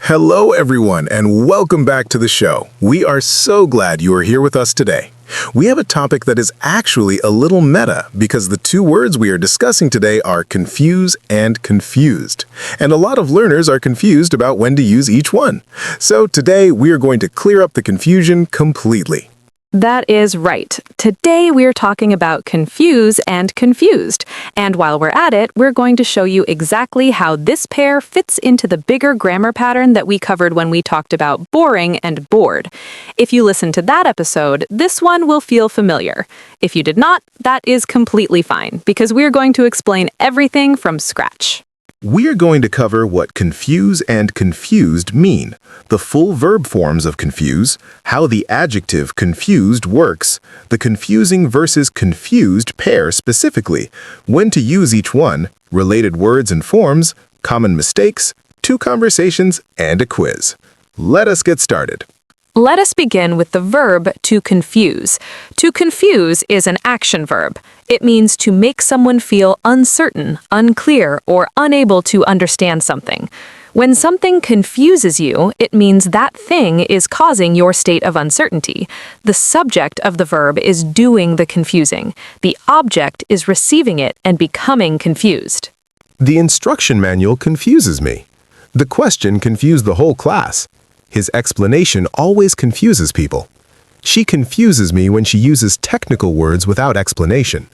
Hello, everyone, and welcome back to the show. We are so glad you are here with us today. We have a topic that is actually a little meta because the two words we are discussing today are confuse and confused. And a lot of learners are confused about when to use each one. So today we are going to clear up the confusion completely. That is right. Today we're talking about confuse and confused. And while we're at it, we're going to show you exactly how this pair fits into the bigger grammar pattern that we covered when we talked about boring and bored. If you listened to that episode, this one will feel familiar. If you did not, that is completely fine, because we're going to explain everything from scratch. We are going to cover what confuse and confused mean, the full verb forms of confuse, how the adjective confused works, the confusing versus confused pair specifically, when to use each one, related words and forms, common mistakes, two conversations, and a quiz. Let us get started. Let us begin with the verb to confuse. To confuse is an action verb. It means to make someone feel uncertain, unclear, or unable to understand something. When something confuses you, it means that thing is causing your state of uncertainty. The subject of the verb is doing the confusing. The object is receiving it and becoming confused. The instruction manual confuses me. The question confused the whole class. His explanation always confuses people. She confuses me when she uses technical words without explanation.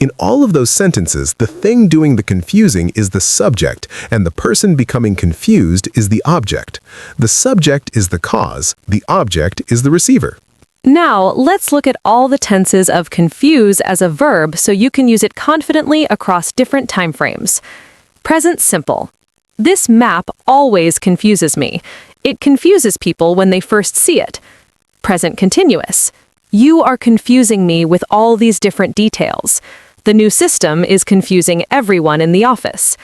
In all of those sentences, the thing doing the confusing is the subject, and the person becoming confused is the object. The subject is the cause, the object is the receiver. Now, let's look at all the tenses of confuse as a verb so you can use it confidently across different time frames. Present simple. This map always confuses me. It confuses people when they first see it. Present continuous. You are confusing me with all these different details. The new system is confusing everyone in the office.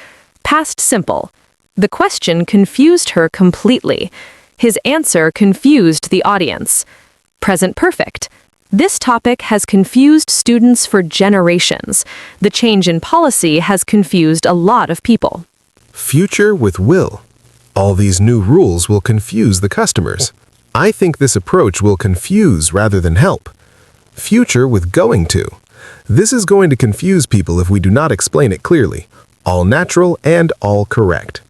Past simple. The question confused her completely. His answer confused the audience. Present perfect. This topic has confused students for generations. The change in policy has confused a lot of people. Future with will. All these new rules will confuse the customers. I think this approach will confuse rather than help. Future with going to. This is going to confuse people if we do not explain it clearly. All natural and all correct.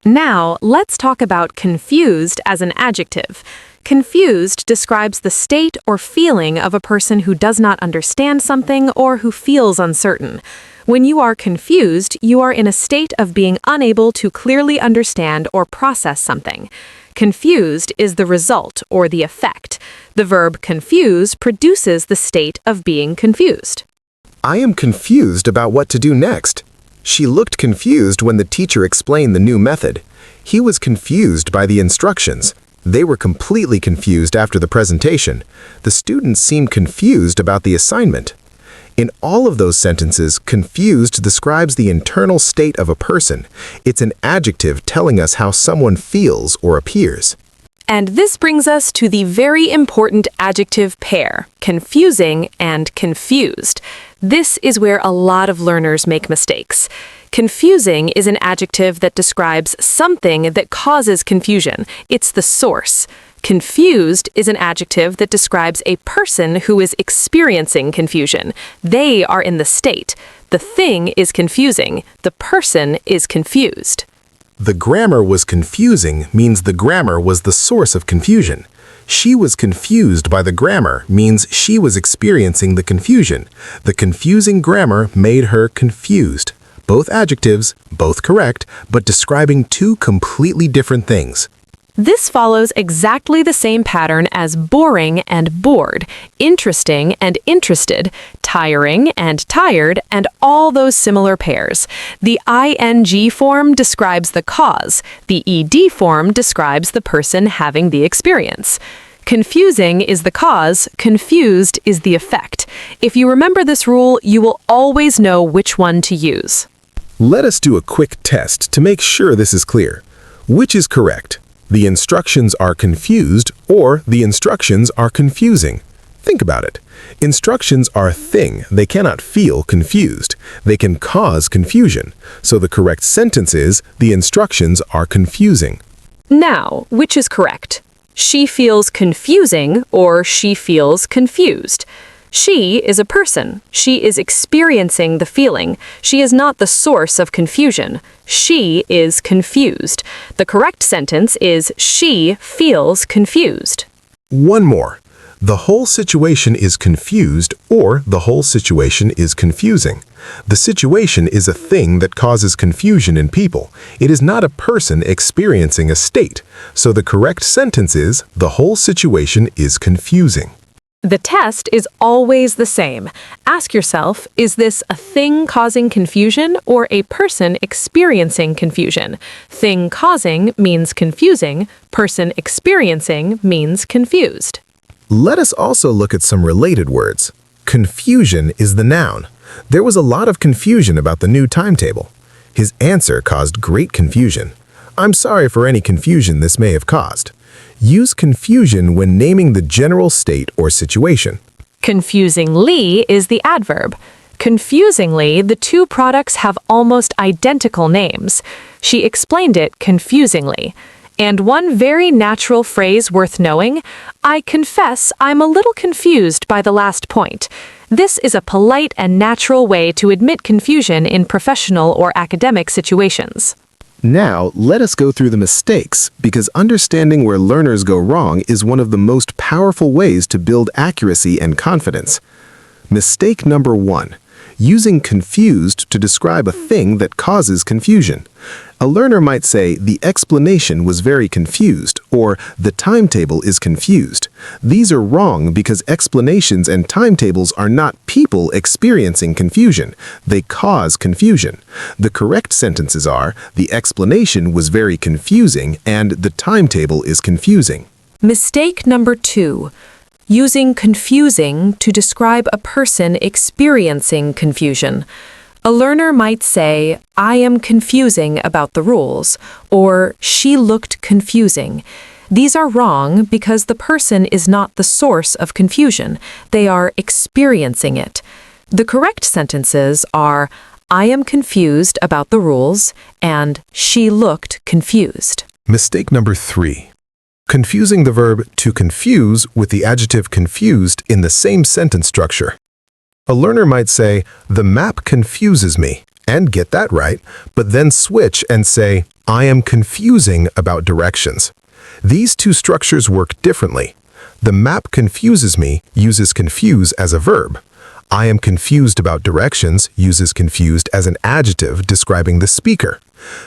Now, let's talk about confused as an adjective. Confused describes the state or feeling of a person who does not understand something or who feels uncertain. When you are confused, you are in a state of being unable to clearly understand or process something. Confused is the result or the effect. The verb confuse produces the state of being confused. I am confused about what to do next. She looked confused when the teacher explained the new method. He was confused by the instructions. They were completely confused after the presentation. The students seemed confused about the assignment. In all of those sentences, confused describes the internal state of a person. It's an adjective telling us how someone feels or appears. And this brings us to the very important adjective pair, confusing and confused. This is where a lot of learners make mistakes. Confusing is an adjective that describes something that causes confusion. It's the source. Confused is an adjective that describes a person who is experiencing confusion. They are in the state. The thing is confusing. The person is confused. The grammar was confusing means the grammar was the source of confusion. She was confused by the grammar means she was experiencing the confusion. The confusing grammar made her confused. Both adjectives, both correct, but describing two completely different things. This follows exactly the same pattern as boring and bored, interesting and interested, tiring and tired, and all those similar pairs. The ing form describes the cause. The ed form describes the person having the experience. Confusing is the cause, confused is the effect. If you remember this rule, you will always know which one to use. Let us do a quick test to make sure this is clear. Which is correct? The instructions are confused or the instructions are confusing. Think about it. Instructions are a thing. They cannot feel confused. They can cause confusion. So the correct sentence is, the instructions are confusing. Now, which is correct? She feels confusing or she feels confused. She is a person. She is experiencing the feeling. She is not the source of confusion. She is confused. The correct sentence is she feels confused. One more. The whole situation is confused or the whole situation is confusing. The situation is a thing that causes confusion in people. It is not a person experiencing a state. So the correct sentence is the whole situation is confusing. The test is always the same. Ask yourself, is this a thing causing confusion or a person experiencing confusion? Thing causing means confusing. Person experiencing means confused. Let us also look at some related words. Confusion is the noun. There was a lot of confusion about the new timetable. His answer caused great confusion. I'm sorry for any confusion this may have caused. Use confusion when naming the general state or situation. Confusingly is the adverb. Confusingly, the two products have almost identical names. She explained it confusingly. And one very natural phrase worth knowing, I confess I'm a little confused by the last point. This is a polite and natural way to admit confusion in professional or academic situations. Now, let us go through the mistakes, because understanding where learners go wrong is one of the most powerful ways to build accuracy and confidence. Mistake number 1. Using confused to describe a thing that causes confusion. A learner might say, the explanation was very confused, or the timetable is confused. These are wrong because explanations and timetables are not people experiencing confusion. They cause confusion. The correct sentences are, the explanation was very confusing and the timetable is confusing. Mistake number 2. Using confusing to describe a person experiencing confusion. A learner might say, I am confusing about the rules, or she looked confusing. These are wrong because the person is not the source of confusion. They are experiencing it. The correct sentences are, I am confused about the rules, and she looked confused. Mistake number 3. Confusing the verb to confuse with the adjective confused in the same sentence structure. A learner might say, the map confuses me, and get that right, but then switch and say, I am confusing about directions. These two structures work differently. The map confuses me uses confuse as a verb. I am confused about directions uses confused as an adjective describing the speaker.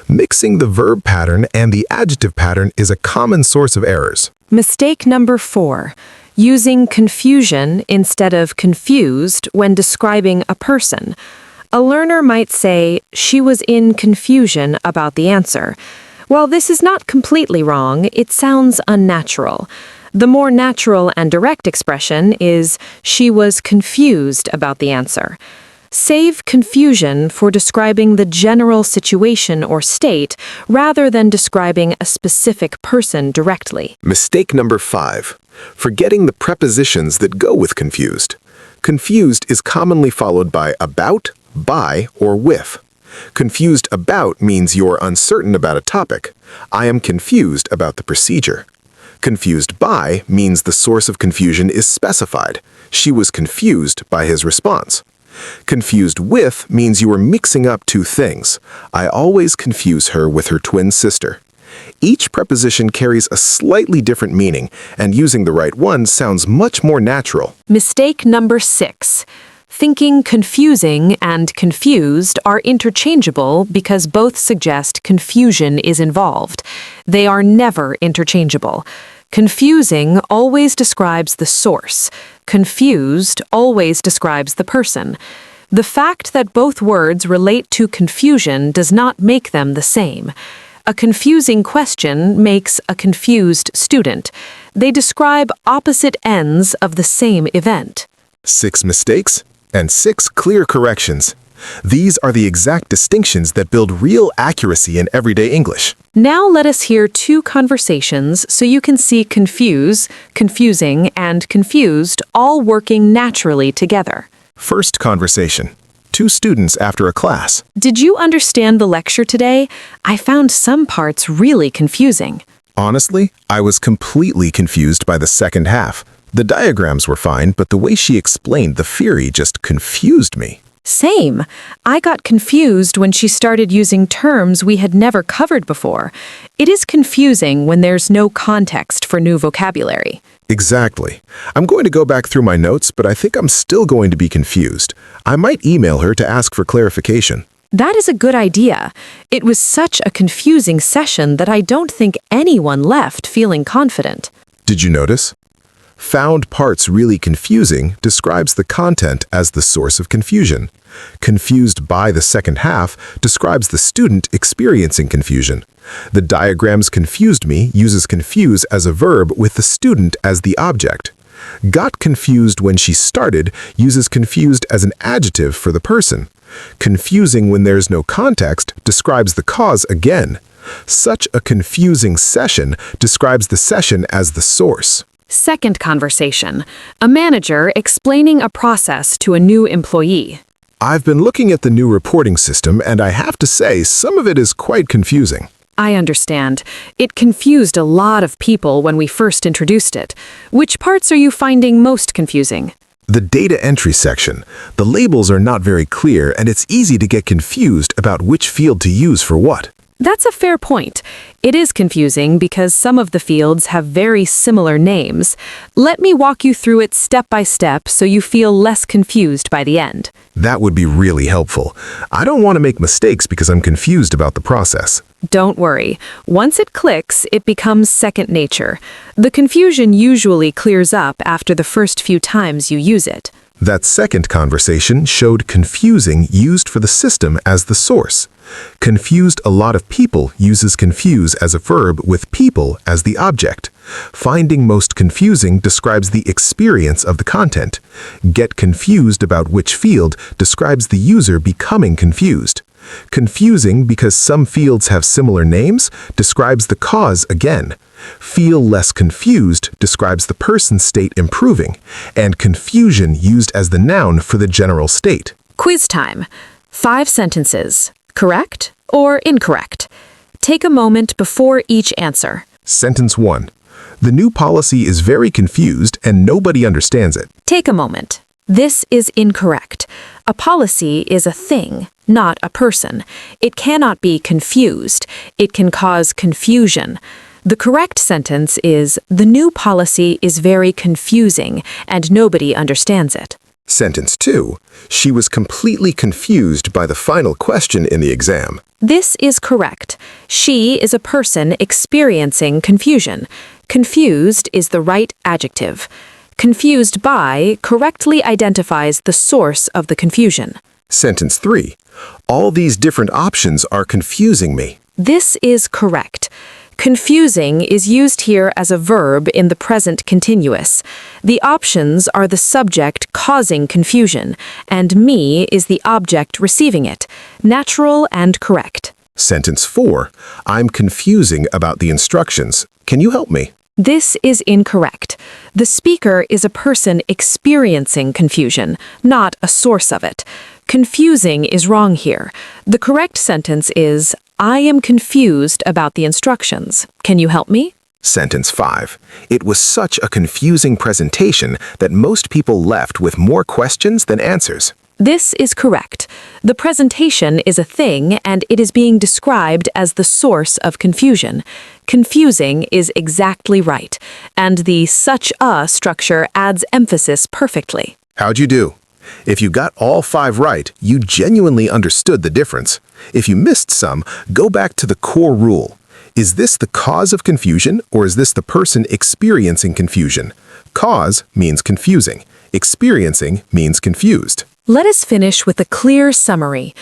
Mixing the verb pattern and the adjective pattern is a common source of errors. Mistake number 4. Using confusion instead of confused when describing a person. A learner might say, she was in confusion about the answer. While this is not completely wrong, it sounds unnatural. The more natural and direct expression is, she was confused about the answer. Save confusion for describing the general situation or state rather than describing a specific person directly. Mistake number 5. Forgetting the prepositions that go with confused. Confused is commonly followed by about, by, or with. Confused about means you're uncertain about a topic. I am confused about the procedure. Confused by means the source of confusion is specified. She was confused by his response. Confused with means you are mixing up two things. I always confuse her with her twin sister. Each preposition carries a slightly different meaning, and using the right one sounds much more natural. Mistake number 6. Thinking confusing and confused are interchangeable because both suggest confusion is involved. They are never interchangeable. Confusing always describes the source. Confused always describes the person. The fact that both words relate to confusion does not make them the same. A confusing question makes a confused student. They describe opposite ends of the same event. 6 mistakes and 6 clear corrections. These are the exact distinctions that build real accuracy in everyday English. Now let us hear 2 conversations so you can see confuse, confusing, and confused all working naturally together. First conversation. 2 students after a class. Did you understand the lecture today? I found some parts really confusing. Honestly, I was completely confused by the second half. The diagrams were fine, but the way she explained the theory just confused me. Same. I got confused when she started using terms we had never covered before. It is confusing when there's no context for new vocabulary. Exactly. I'm going to go back through my notes, but I think I'm still going to be confused. I might email her to ask for clarification. That is a good idea. It was such a confusing session that I don't think anyone left feeling confident. Did you notice? Found parts really confusing describes the content as the source of confusion. Confused by the second half describes the student experiencing confusion. The diagrams confused me uses confuse as a verb with the student as the object. Got confused when she started uses confused as an adjective for the person. Confusing when there's no context describes the cause again. Such a confusing session describes the session as the source. Second conversation. A manager explaining a process to a new employee. I've been looking at the new reporting system, and I have to say some of it is quite confusing. I understand. It confused a lot of people when we first introduced it. Which parts are you finding most confusing? The data entry section. The labels are not very clear, and it's easy to get confused about which field to use for what. That's a fair point. It is confusing because some of the fields have very similar names. Let me walk you through it step by step so you feel less confused by the end. That would be really helpful. I don't want to make mistakes because I'm confused about the process. Don't worry. Once it clicks, it becomes second nature. The confusion usually clears up after the first few times you use it. That second conversation showed confusing used for the system as the source. Confused a lot of people uses confuse as a verb with people as the object. Finding most confusing describes the experience of the content. Get confused about which field describes the user becoming confused. Confusing because some fields have similar names describes the cause again. Feel less confused describes the person's state improving, and confusion used as the noun for the general state. Quiz time. 5 sentences. Correct or incorrect? Take a moment before each answer. Sentence 1. The new policy is very confused and nobody understands it. Take a moment. This is incorrect. A policy is a thing, not a person. It cannot be confused. It can cause confusion. The correct sentence is, the new policy is very confusing and nobody understands it. Sentence 2. She was completely confused by the final question in the exam. This is correct. She is a person experiencing confusion. Confused is the right adjective. Confused by correctly identifies the source of the confusion. Sentence 3. All these different options are confusing me. This is correct. Confusing is used here as a verb in the present continuous. The options are the subject causing confusion, and me is the object receiving it. Natural and correct. Sentence 4. I'm confusing about the instructions. Can you help me? This is incorrect. The speaker is a person experiencing confusion, not a source of it. Confusing is wrong here. The correct sentence is, I am confused about the instructions. Can you help me? Sentence 5. It was such a confusing presentation that most people left with more questions than answers. This is correct. The presentation is a thing and it is being described as the source of confusion. Confusing is exactly right, and the such a structure adds emphasis perfectly. How'd you do? If you got all 5 right, you genuinely understood the difference. If you missed some, go back to the core rule. Is this the cause of confusion, or is this the person experiencing confusion? Cause means confusing. Experiencing means confused. Let us finish with a clear summary.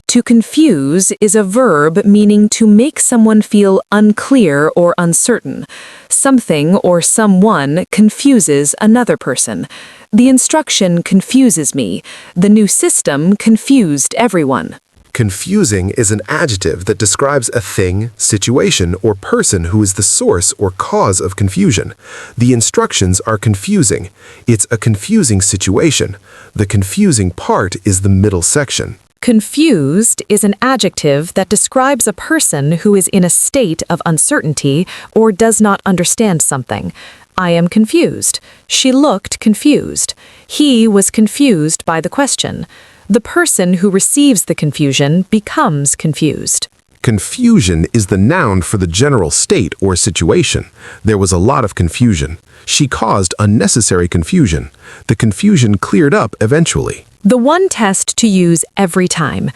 To confuse is a verb meaning to make someone feel unclear or uncertain. Something or someone confuses another person. The instruction confuses me. The new system confused everyone. Confusing is an adjective that describes a thing, situation, or person who is the source or cause of confusion. The instructions are confusing. It's a confusing situation. The confusing part is the middle section. Confused is an adjective that describes a person who is in a state of uncertainty or does not understand something. I am confused. She looked confused. He was confused by the question. The person who receives the confusion becomes confused. Confusion is the noun for the general state or situation. There was a lot of confusion. She caused unnecessary confusion. The confusion cleared up eventually. The one test to use every time.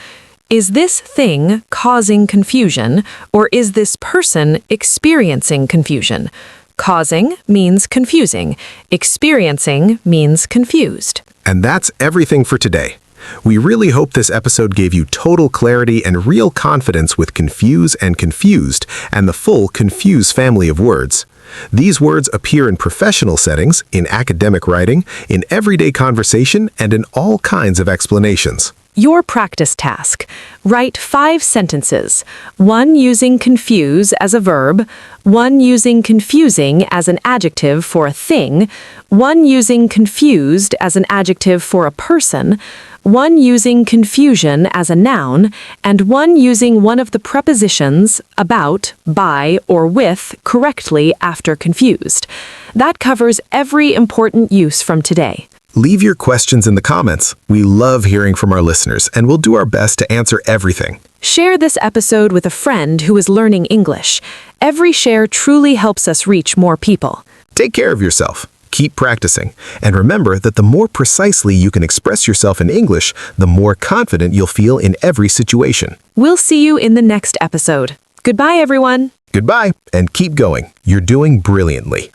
Is this thing causing confusion, or is this person experiencing confusion? Causing means confusing. Experiencing means confused. And that's everything for today. We really hope this episode gave you total clarity and real confidence with confuse and confused and the full confuse family of words. These words appear in professional settings, in academic writing, in everyday conversation, and in all kinds of explanations. Your practice task. Write 5 sentences. 1 using confuse as a verb, 1 using confusing as an adjective for a thing, 1 using confused as an adjective for a person, 1 using confusion as a noun, and 1 using one of the prepositions about, by, or with correctly after confused. That covers every important use from today. Leave your questions in the comments. We love hearing from our listeners, and we'll do our best to answer everything. Share this episode with a friend who is learning English. Every share truly helps us reach more people. Take care of yourself. Keep practicing. And remember that the more precisely you can express yourself in English, the more confident you'll feel in every situation. We'll see you in the next episode. Goodbye, everyone. Goodbye, and keep going. You're doing brilliantly.